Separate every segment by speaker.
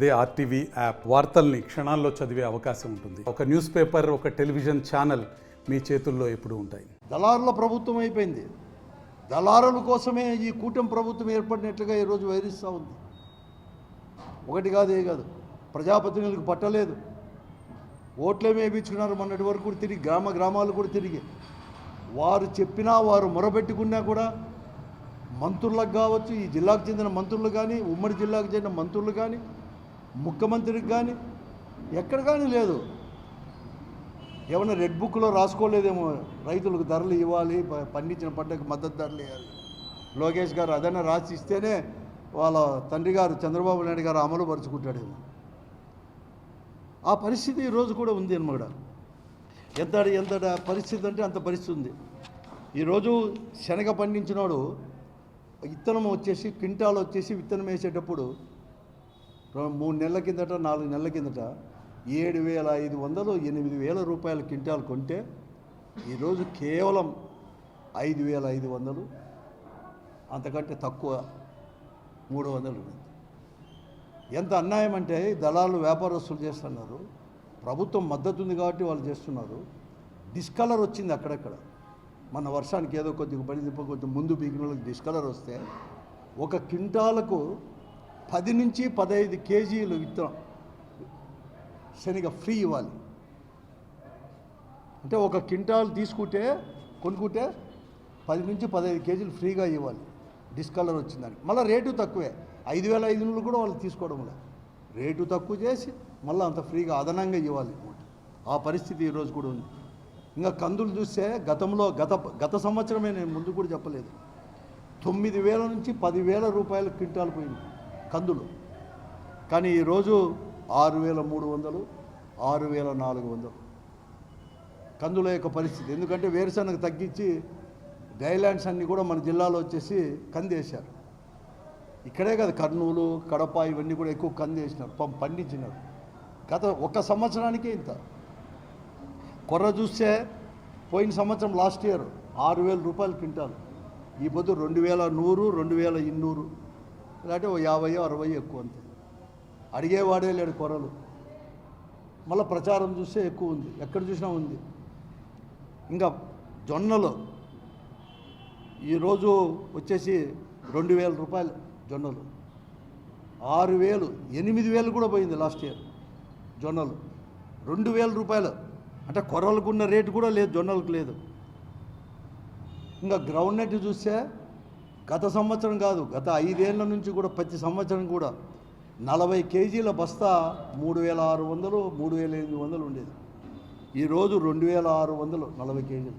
Speaker 1: అదే RTV app వార్తల్ని క్షణాల్లో చదివే అవకాశం ఉంటుంది. ఒక న్యూస్ పేపర్, ఒక టెలివిజన్ ఛానల్ మీ చేతుల్లో ఎప్పుడూ ఉంటాయి.
Speaker 2: దళారుల ప్రభుత్వం అయిపోయింది. దళారుల కోసమే ఈ కూటమి ప్రభుత్వం ఏర్పడినట్లుగా ఈరోజు వైరిస్తూ ఉంది. ఒకటి కాదు, ఏ కాదు, ప్రజాప్రతినిధులకు పట్టలేదు. ఓట్లే వేయించుకున్నారు. మొన్నటి వరకు కూడా తిరిగి గ్రామాలు కూడా తిరిగి వారు చెప్పినా, వారు మొరబెట్టుకున్నా కూడా మంత్రులకు కావచ్చు, ఈ జిల్లాకు చెందిన మంత్రులు కానీ, ఉమ్మడి జిల్లాకు చెందిన మంత్రులు కానీ, ముఖ్యమంత్రికి కానీ ఎక్కడ కానీ లేదు. ఏమన్నా రెడ్ బుక్లో రాసుకోలేదేమో, రైతులకు ధరలు ఇవ్వాలి, పండించిన పంటకు మద్దతు ధరలు ఇవ్వాలి. లోకేష్ గారు అదన్నా రాసి ఇస్తేనే వాళ్ళ తండ్రి గారు చంద్రబాబు నాయుడు గారు అమలు పరుచుకుంటాడేమో. ఆ పరిస్థితి ఈరోజు కూడా ఉంది అన్నమాట. ఎంత పరిస్థితి అంటే అంత పరిస్థితి ఉంది. ఈరోజు శనగ పండించినోడు విత్తనం వచ్చేసి క్వింటాల్ వచ్చేసి విత్తనం వేసేటప్పుడు 3 నెలల కిందట 4 నెలల కిందట 7,500 8,000 రూపాయల క్వింటాల్ కొంటే ఈరోజు కేవలం 5,500, అంతకంటే తక్కువ 300. ఎంత అన్యాయం అంటే దళాలు వ్యాపారస్తులు చేస్తున్నారు. ప్రభుత్వం మద్దతు ఉంది కాబట్టి వాళ్ళు చేస్తున్నారు. డిస్కలర్ వచ్చింది అక్కడక్కడ. మన వర్షానికి ఏదో కొద్దిగా కొంచెం ముందు బీగిన వాళ్ళకి డిస్కలర్ వస్తే ఒక క్వింటాలకు 10 నుంచి 15 కేజీలు విత్తనం శనగ ఫ్రీ ఇవ్వాలి. అంటే ఒక క్వింటాల్ కొనుక్కుంటే 10 నుంచి 15 కేజీలు ఫ్రీగా ఇవ్వాలి. డిస్కలర్ వచ్చిందని మళ్ళీ రేటు తక్కువే, 5,500 కూడా వాళ్ళు తీసుకోవడం లేదు. రేటు తక్కువ చేసి మళ్ళీ అంత ఫ్రీగా అదనంగా ఇవ్వాలి. ఆ పరిస్థితి ఈరోజు కూడా ఉంది. ఇంకా కందులు చూస్తే గత సంవత్సరమే, నేను ముందు కూడా చెప్పలేదు, 9,000 నుంచి 10,000 రూపాయల క్వింటాల్ పోయింది కందులు. కానీ ఈరోజు 6,300, 6,400 కందుల యొక్క పరిస్థితి. ఎందుకంటే వేరుశనగ తగ్గించి డ్రైల్యాండ్స్ అన్నీ కూడా మన జిల్లాలో వచ్చేసి కందేశారు. ఇక్కడే కదా, కర్నూలు, కడప ఇవన్నీ కూడా ఎక్కువ కందేసినారు, పండించినారు. ఒక సంవత్సరానికే ఇంత. కొర్ర చూస్తే పోయిన సంవత్సరం లాస్ట్ ఇయర్ 6,000 రూపాయలు క్వింటాల్. ఈ పొద్దు 2,100, 2,200, లేదంటే 50, 60 ఎక్కువ అంతే. అడిగేవాడే లేడు కొర్రలు. మళ్ళీ ప్రచారం చూస్తే ఎక్కువ ఉంది, ఎక్కడ చూసినా ఉంది. ఇంకా జొన్నలు ఈరోజు వచ్చేసి 2,000 రూపాయలు జొన్నలు. 6,000, 8,000 కూడా పోయింది లాస్ట్ ఇయర్ జొన్నలు. 2,000 రూపాయలు అంటే కొర్రలకు ఉన్న రేటు కూడా లేదు, జొన్నలకు లేదు. ఇంకా గ్రౌండ్ నెట్ చూస్తే గత సంవత్సరం కాదు, గత 5 ఏళ్ళ నుంచి కూడా ప్రతి సంవత్సరం కూడా 40 కేజీల బస్తా 3,600, 3,800 ఉండేది. ఈరోజు 2,600 40 కేజీలు.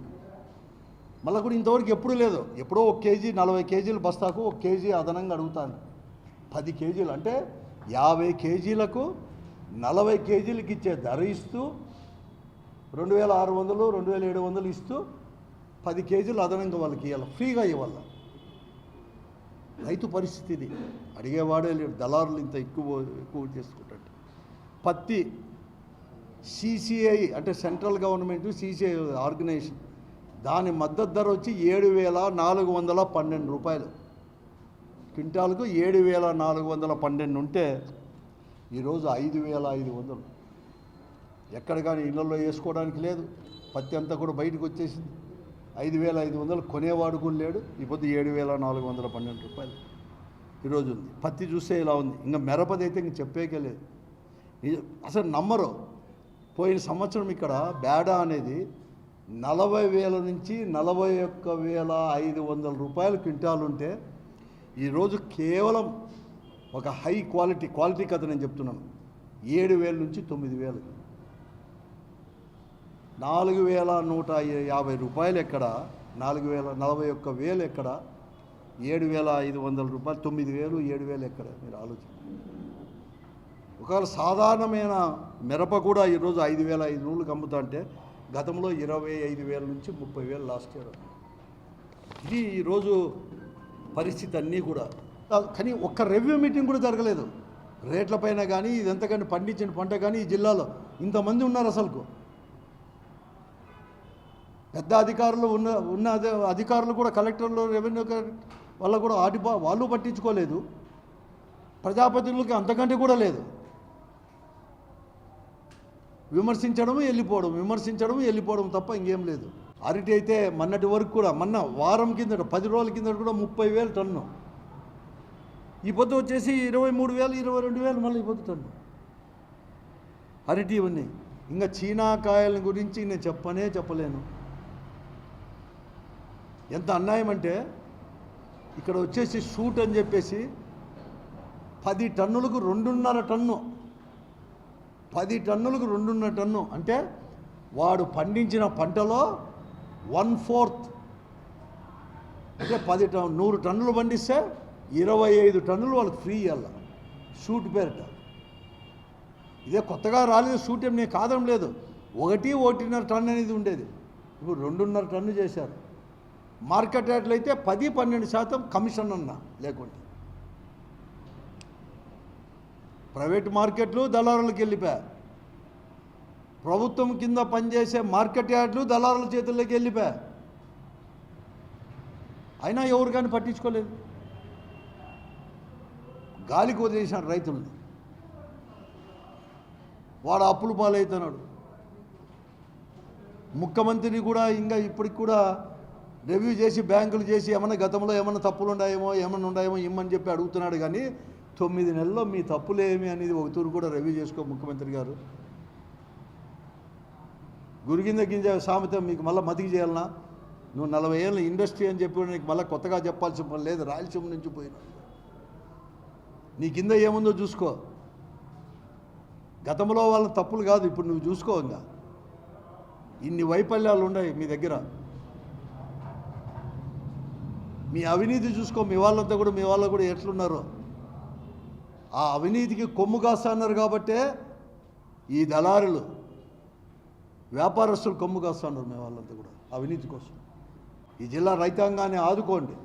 Speaker 2: మళ్ళీ కూడా ఇంతవరకు ఎప్పుడు లేదు. ఎప్పుడో 1 కేజీ 40 కేజీల బస్తాకు 1 కేజీ అదనంగా అడుగుతాను. 10 కేజీలు అంటే 50 కేజీలకు 40 కేజీలకి ఇచ్చే ధర ఇస్తూ 2,600, 2,700 ఇస్తూ 10 కేజీలు అదనంగా వాళ్ళకి ఇవ్వాలి, ఫ్రీగా ఇవ్వాలి. రైతు పరిస్థితి ఇది. అడిగేవాడే లేడు. దళారులు ఇంత ఎక్కువ చేసుకుంటాడు. పత్తి CCI అంటే సెంట్రల్ గవర్నమెంట్ CCI ఆర్గనైజేషన్, దాని మద్దతు ధర వచ్చి 7,412 రూపాయలు క్వింటాల్కు. 7,412 ఉంటే ఈరోజు 5,500. ఎక్కడ కానీ ఇళ్లలో వేసుకోవడానికి లేదు. పత్తి అంతా కూడా బయటకు వచ్చేసింది. 5,500 కొనేవాడు కూడా లేడు. ఇప్పుడు 7,412 రూపాయలు ఈరోజు ఉంది. పత్తి చూస్తే ఇలా ఉంది. ఇంకా మిరపది అయితే ఇంక చెప్పేకే లేదు. అసలు నమ్మరు. పోయిన సంవత్సరం ఇక్కడ బేడా అనేది 40,000 నుంచి 41,500 రూపాయలు క్వింటాల్ ఉంటే ఈరోజు కేవలం ఒక హై క్వాలిటీ కథ నేను చెప్తున్నాను, 7,000 నుంచి 9,000. 4,150 రూపాయలు ఎక్కడ, 41,000 ఎక్కడ, 7,500 రూపాయలు, 9,000, 7,000 ఎక్కడ? మీరు ఆలోచించండి. ఒకవేళ సాధారణమైన మిరప కూడా ఈరోజు 5,500కి అమ్ముతా అంటే గతంలో 25,000 నుంచి 30,000 లాస్ట్ ఇయర్. ఇది ఈరోజు పరిస్థితి అన్నీ కూడా. కానీ ఒక్క రెవెన్యూ మీటింగ్ కూడా జరగలేదు రేట్లపైన కానీ, ఇదంతా కానీ పండించిన పంట కానీ. ఈ జిల్లాలో ఇంతమంది ఉన్నారు. అసలుకు పెద్ద అధికారులు ఉన్న అధికారులు కూడా, కలెక్టర్లు, రెవెన్యూ వాళ్ళు కూడా వాళ్ళు పట్టించుకోలేదు. ప్రజాప్రతినిధులకి అంతకంటే కూడా లేదు. విమర్శించడం వెళ్ళిపోవడం తప్ప ఇంకేం లేదు. అరటి అయితే మొన్నటి వరకు కూడా వారం కిందట 10 రోజుల కిందట కూడా 30,000 టన్ను, ఈ పొద్దు వచ్చేసి 23,000 22,000 మళ్ళీ ఈ పొద్దు టన్ను అరటి ఇవన్నీ. ఇంకా చీనాకాయల గురించి నేను చెప్పలేను. ఎంత అన్యాయం అంటే ఇక్కడ వచ్చేసి షూట్ అని చెప్పేసి 10 టన్నులకు 2.5 టన్ను, 10 టన్నులకు 2.5 టన్ను అంటే వాడు పండించిన పంటలో 1/4 అంటే 100 టన్నులు పండిస్తే 25 టన్నులు వాళ్ళకి ఫ్రీ ఇవ్వాలి షూట్ పేరిట. ఇదే కొత్తగా రాలేదు షూట్, ఏం నేను కాదడం లేదు. 1.5 టన్ను అనేది ఉండేది, ఇప్పుడు 2.5 టన్ను చేశారు. మార్కెట్ రేట్లు అయితే 10-12% కమిషన్ అన్నా లేకుంటే. ప్రైవేట్ మార్కెట్లు దళారులకు వెళ్ళిపోయారు, ప్రభుత్వం కింద పనిచేసే మార్కెట్ యార్డ్లు దళారుల చేతుల్లోకి వెళ్ళిపోయారు. అయినా ఎవరు కానీ పట్టించుకోలేదు, గాలికి వదిలేసినాడు రైతుల్ని. వాడు అప్పులు పాలవుతున్నాడు. ముఖ్యమంత్రిని కూడా ఇంకా ఇప్పటికి కూడా రివ్యూ చేసి బ్యాంకులు చేసి ఏమన్నా గతంలో ఏమన్నా తప్పులు ఉన్నాయేమో ఇమ్మని చెప్పి అడుగుతున్నాడు. కానీ 9 నెలల్లో మీ తప్పులేమి అనేది ఒక తూరు కూడా రివ్యూ చేసుకో ముఖ్యమంత్రి గారు. గురిగింద గింజ సామెత మీకు మళ్ళీ మతికి చేయాలన్నా? నువ్వు 40 ఏళ్ళ ఇండస్ట్రీ అని చెప్పి నీకు మళ్ళీ కొత్తగా చెప్పాల్సిన పని లేదు. రాయలసీమ నుంచి పోయినా నీ కింద ఏముందో చూసుకో. గతంలో వాళ్ళ తప్పులు కాదు, ఇప్పుడు నువ్వు చూసుకో. ఇంకా ఇన్ని వైఫల్యాలు ఉన్నాయి మీ దగ్గర. మీ అవినీతి చూసుకో. మీ వాళ్ళంతా కూడా మీ వాళ్ళు కూడా ఎట్లున్నారో ఆ అవినీతికి కొమ్ము కాస్తున్నారు. కాబట్టే ఈ దళారులు వ్యాపారస్తులు కొమ్ము కాస్తున్నారు మీ వాళ్ళంతా కూడా అవినీతి కోసం. ఈ జిల్లా రైతాంగాన్ని ఆదుకోండి.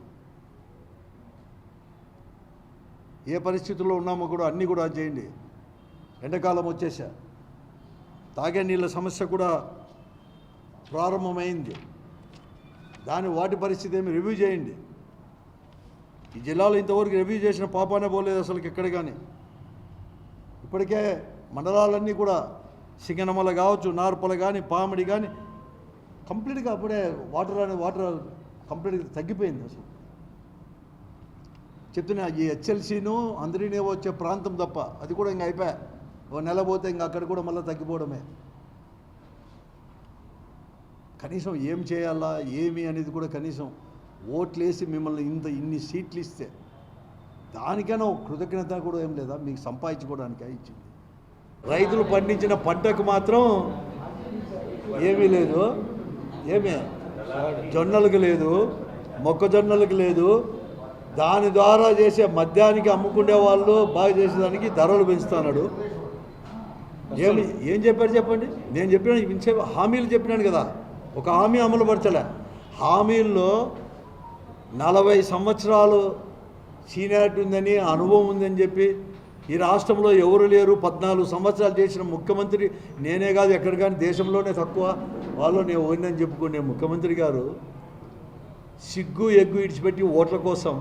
Speaker 2: ఏ పరిస్థితుల్లో ఉన్నామో కూడా అన్నీ కూడా చేయండి. ఎండాకాలం వచ్చేసా, తాగే నీళ్ళ సమస్య కూడా ప్రారంభమైంది. వాటి పరిస్థితి ఏమి రివ్యూ చేయండి. ఈ జిల్లాలో ఇంతవరకు రివ్యూ చేసిన పాపానే పోలేదు అసలు ఎక్కడ. కానీ ఇప్పటికే మండలాలన్నీ కూడా సింగనమల కావచ్చు, నార్పల కానీ, పామిడి కానీ కంప్లీట్గా అప్పుడే వాటర్ కంప్లీట్గా తగ్గిపోయింది. అసలు చెప్తున్నా, ఈ హెచ్ఎల్సీను అందరినీ వచ్చే ప్రాంతం తప్ప అది కూడా ఇంకా అయిపోయా. ఓ నెల పోతే ఇంకా అక్కడ కూడా మళ్ళీ తగ్గిపోవడమే. కనీసం ఏం చేయాలా ఏమి అనేది కూడా కనీసం ఓట్లేసి మిమ్మల్ని ఇన్ని సీట్లు ఇస్తే దానికైనా కృతజ్ఞత కూడా ఏం లేదా? మీకు సంపాదించుకోవడానికే ఇచ్చింది. రైతులు పండించిన పంటకు మాత్రం ఏమీ లేదు. జొన్నలకు లేదు, మొక్కజొన్నలకు లేదు. దాని ద్వారా చేసే మద్యానికి అమ్ముకునే వాళ్ళు బాగా చేసేదానికి ధరలు పెంచుతున్నాడు. ఏం చెప్పారు చెప్పండి? నేను చెప్పిన హామీలు చెప్పినాను కదా, ఒక హామీ అమలు పరచలే. హామీల్లో 40 సంవత్సరాలు సీనియారిటీ ఉందని, అనుభవం ఉందని చెప్పి ఈ రాష్ట్రంలో ఎవరు లేరు. 14 సంవత్సరాలు చేసిన ముఖ్యమంత్రి నేనే కాదు, ఎక్కడ కానీ దేశంలోనే తక్కువ వాళ్ళు నేను పోయిందని చెప్పుకునే ముఖ్యమంత్రి గారు సిగ్గు ఎగ్గు ఇడిచిపెట్టి ఓట్ల కోసం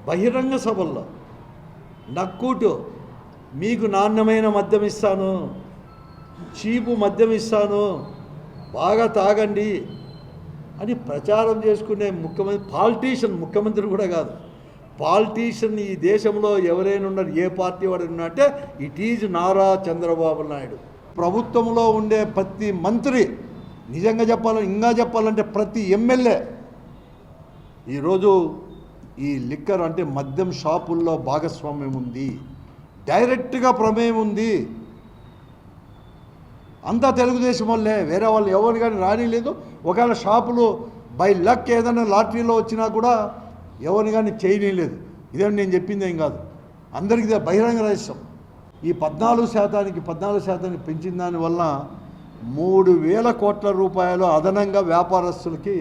Speaker 2: బహిరంగ సభల్లో నక్కూటు మీకు నాణ్యమైన మద్యం ఇస్తాను, చీపు మద్యం ఇస్తాను, బాగా తాగండి అని ప్రచారం చేసుకునే ముఖ్యమంత్రి కూడా కాదు, పాలిటీషియన్ ఈ దేశంలో ఎవరైనా ఉన్నారు, ఏ పార్టీ వాడు ఉన్నట్టే ఇట్ ఈజ్ నారా చంద్రబాబు నాయుడు. ప్రభుత్వంలో ఉండే ప్రతి మంత్రి, నిజంగా చెప్పాలంటే ప్రతి ఎమ్మెల్యే ఈరోజు ఈ లిక్కర్ అంటే మద్యం షాపుల్లో భాగస్వామ్యం ఉంది, డైరెక్ట్గా ప్రమేయం ఉంది. అంతా తెలుగుదేశం వాళ్ళే, వేరే వాళ్ళు ఎవరు కానీ రానిలేదు. ఒకవేళ షాపులు బై లక్ ఏదైనా లాటరీలో వచ్చినా కూడా ఎవరిని కానీ చేయలేదు. ఇదేమి నేను చెప్పింది ఏం కాదు, అందరికీ బహిరంగ రహస్యం. ఈ 14% పెంచిన దానివల్ల 3,000 కోట్ల రూపాయలు అదనంగా వ్యాపారస్తులకి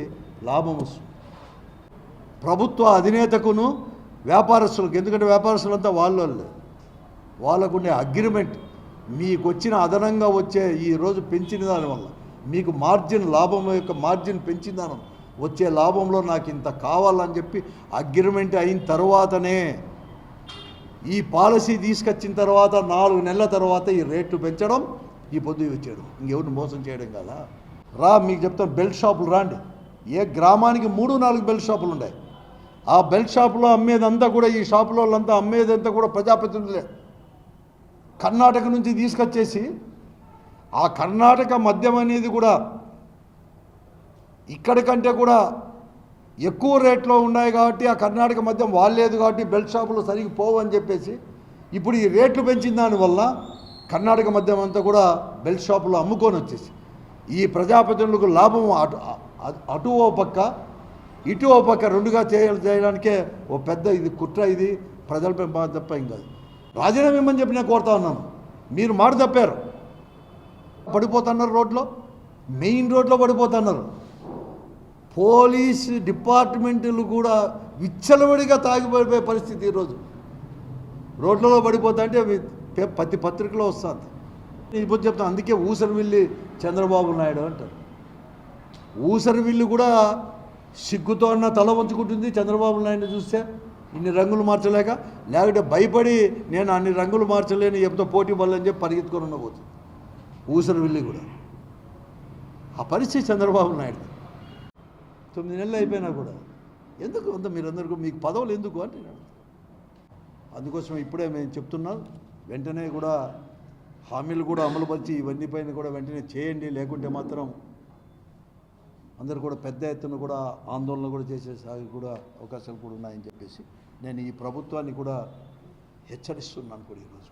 Speaker 2: లాభం వస్తుంది. ప్రభుత్వ అధినేతకును వ్యాపారస్తులకు, ఎందుకంటే వ్యాపారస్తులంతా వాళ్ళకుండే అగ్రిమెంట్, మీకు వచ్చిన అదనంగా వచ్చే ఈరోజు పెంచిన దానివల్ల మీకు లాభం యొక్క మార్జిన్ పెంచిన దాని వచ్చే లాభంలో నాకు ఇంత కావాలని చెప్పి అగ్రిమెంట్ అయిన తర్వాతనే, ఈ పాలసీ తీసుకొచ్చిన తర్వాత 4 నెలల తర్వాత ఈ రేట్లు పెంచడం, ఈ పొద్దు వచ్చాడు ఇంకెవరిని మోసం చేయడం కదా. మీకు చెప్తాను, బెల్ట్ షాపులు రాండి. ఏ గ్రామానికి 3-4 బెల్ట్ షాపులు ఉన్నాయి. ఆ బెల్ట్ షాపులో అమ్మేదంతా కూడా, ఈ షాపులో వాళ్ళంతా అమ్మేదంతా కూడా ప్రజాప్రతినిధులే. కర్ణాటక నుంచి తీసుకొచ్చేసి ఆ కర్ణాటక మద్యం అనేది కూడా ఇక్కడి కంటే కూడా ఎక్కువ రేట్లో ఉన్నాయి కాబట్టి ఆ కర్ణాటక మద్యం వాళ్ళలేదు కాబట్టి బెల్ట్ షాపులు సరిగ్గా పోవు అని చెప్పేసి ఇప్పుడు ఈ రేట్లు పెంచిన దానివల్ల కర్ణాటక మద్యం అంతా కూడా బెల్ట్ షాపులో అమ్ముకొని వచ్చేసి ఈ ప్రజాప్రతినిధులకు లాభం అటు ఓ పక్క ఇటు ఓ పక్క రెండుగా చేయడానికే ఓ పెద్ద ఇది కుట్ర. ఇది ప్రజలపై బాధ తప్ప ఏం కాదు. రాజీనామా ఇమ్మని చెప్పి నేను కోరుతా ఉన్నాను. మీరు మాట తప్పారు, పడిపోతున్నారు రోడ్లో, మెయిన్ రోడ్లో పడిపోతున్నారు. పోలీస్ డిపార్ట్మెంట్లు కూడా విచ్చలవిడిగా తాగిపడిపోయే పరిస్థితి ఈరోజు. రోడ్లలో పడిపోతా అంటే ప్రతి పత్రికలో వస్తుంది. ఇప్పుడు చెప్తాను, అందుకే ఊసరవిల్లి చంద్రబాబు నాయుడు అంటారు. ఊసరవిల్లి కూడా సిగ్గుతో అన్న తల వంచుకుంటుంది చంద్రబాబు నాయుడు చూస్తే, ఇన్ని రంగులు మార్చలేక, లేకపోతే భయపడి నేను అన్ని రంగులు మార్చలేని చెప్తా పోటీ పడలని చెప్పి పరిగెత్తుకొని ఉండబోతుంది ఊసరవిల్లి కూడా. ఆ పరిస్థితి చంద్రబాబు నాయుడు. 9 నెలలు అయిపోయినా కూడా ఎందుకు అంత మీరందరికీ మీకు పదవులు ఎందుకు అంటే నేను అందుకోసం ఇప్పుడే మేము చెప్తున్నాం, వెంటనే కూడా హామీలు కూడా అమలుపరిచి ఇవన్నీ పైన కూడా వెంటనే చేయండి. లేకుంటే మాత్రం అందరూ కూడా పెద్ద ఎత్తున కూడా ఆందోళన కూడా చేసే కూడా అవకాశాలు కూడా ఉన్నాయని చెప్పేసి నేను ఈ ప్రభుత్వాన్ని కూడా హెచ్చరిస్తున్నాను కూడా ఈరోజు.